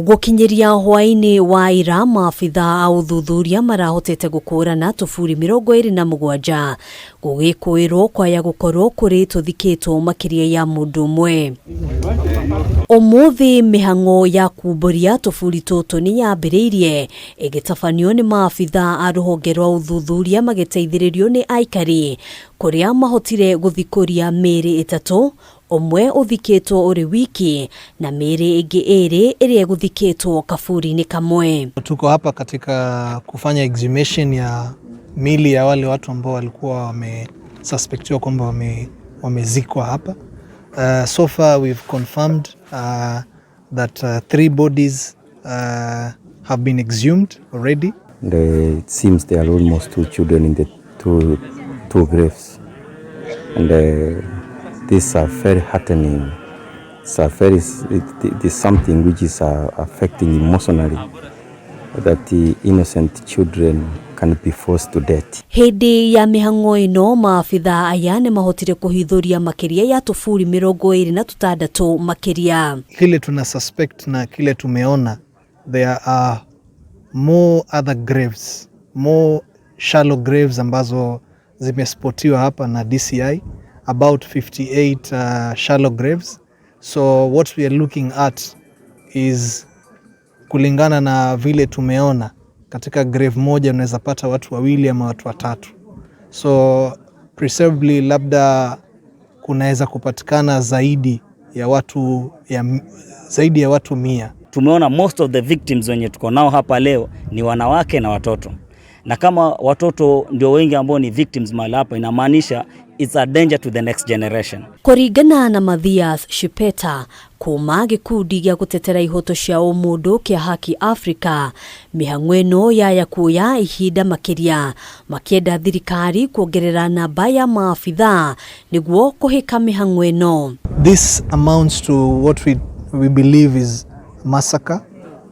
Gukinyiria hwaini wa ira maabithaa a ũthuthuria marahotete gũkũrana tũburi 27 gũgĩkwĩrwo kwaya gũkorwo kũrĩ tũthikĩtwo makĩria ya mũndũ ũmwe. Ũmũthĩ mĩhang'o ya kumburia tũburi tũtũ nĩ yambĩrĩirie ĩgĩtabanio nĩ maabithaa a rũhonge rwa ũthuthuria magĩteithĩrĩrio nĩ aikari kũrĩa mahotire gũthikũria mĩĩrĩ 3, ũmwe ũthikĩtwo ũrĩ wiki na mĩĩrĩ ĩngĩ 2 ĩrĩa gũthikĩtwo kaburi-inĩ kamwe. Tuko hapa katika kufanya exhumation ya miili ya wale watu ambao walikuwa wamesuspectiwa kwamba wamezikwa hapa. So far we've confirmed that 3 bodies have been exhumed already. It seems there are almost 2 children in the two graves, and these are very heartening. It is something which is affecting emotionally, that the innocent children can be forced to death. Hindi ya mĩhang'o ĩno maabithaa aya nĩ mahotire kũhithũria makĩria ya tũburi 26 makĩria. Kile tuna suspect na kile tumeona, there are more other graves, more shallow graves ambazo zimesportiwa hapa na DCI, about 58 shallow graves. So what we are looking at is, kulingana na vile tumeona, katika grave moja unaweza pata watu 2 ama watu 3. So preferably labda kunaweza kupatikana zaidi ya watu 100. Tumeona most of the victims wenye tuko nao hapa leo ni wanawake na watoto. Na kama watoto ndio wengi ambao ni victims mahali hapa, inamaanisha it's a danger to the next generation. Kũringana na Mathias Shipeta kuma gĩkundi gĩa gũtetera ihoto cia ũmũndũ kĩa Haki Africa, mĩhang'o ĩno yaya kuoya ihinda makĩria, makĩenda thirikari kuongerera namba ya maabithaa nĩguo kũhĩka mĩhang'o ĩno. This amounts to what we believe is massacre,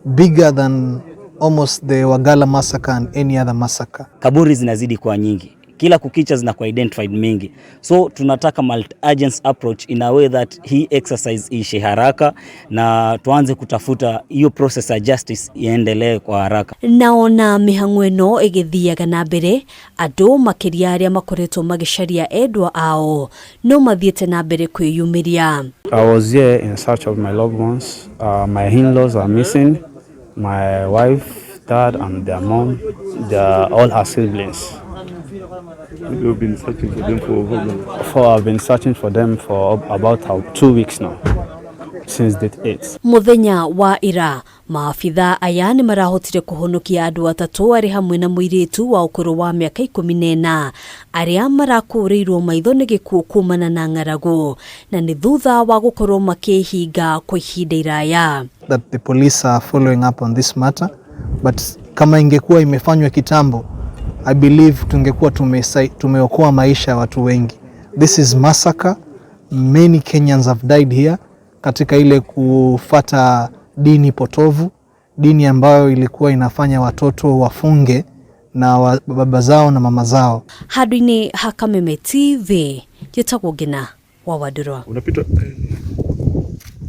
bigger than almost the Wagala massacre and any other massacre. Kaburi zinazidi kwa nyingi, kila kukicha zinakuwa identified mingi. So tunataka multi-agency approach in a way that hii exercise ishi haraka na tuanze kutafuta hiyo process ya justice iendelee kwa haraka. Naona mĩhang'o ĩno ĩgĩthiaga na mbere, andũ makĩria arĩa makoretwo magĩcaria endwa ao no mathiĩte na mbere kwĩyumĩria. I was here in search of my loved ones. My in-laws are missing. My wife, dad, and their mom, they are all her siblings. You've been searching for them I've been searching for them for about 2 weeks now, since date 8. Muthenya wa ira, maabithaa aya nĩ marahotire kũhonokia andũ 3 arĩ hamwe na mũirĩtu wa ũkũrũ wa mĩaka 14 arĩa marakũrĩirwo maitho nĩ gĩkuũ kumana na ng'aragu na nĩ thutha wa gũkorwo makĩhinga kwa ihinda iraya. That the police are following up on this matter, but kama ingekuwa imefanywa kitambo, I believe tungekuwa tumeokoa maisha ya watu wengi. This is massacre. Many Kenyans have died here katika ile kufata dini potovu, dini ambayo ilikuwa inafanya watoto wafunge na baba zao na mama zao. Handũ-inĩ ha Kameme TV, Gĩtagwo Ngina wa Wadurwa. Unapita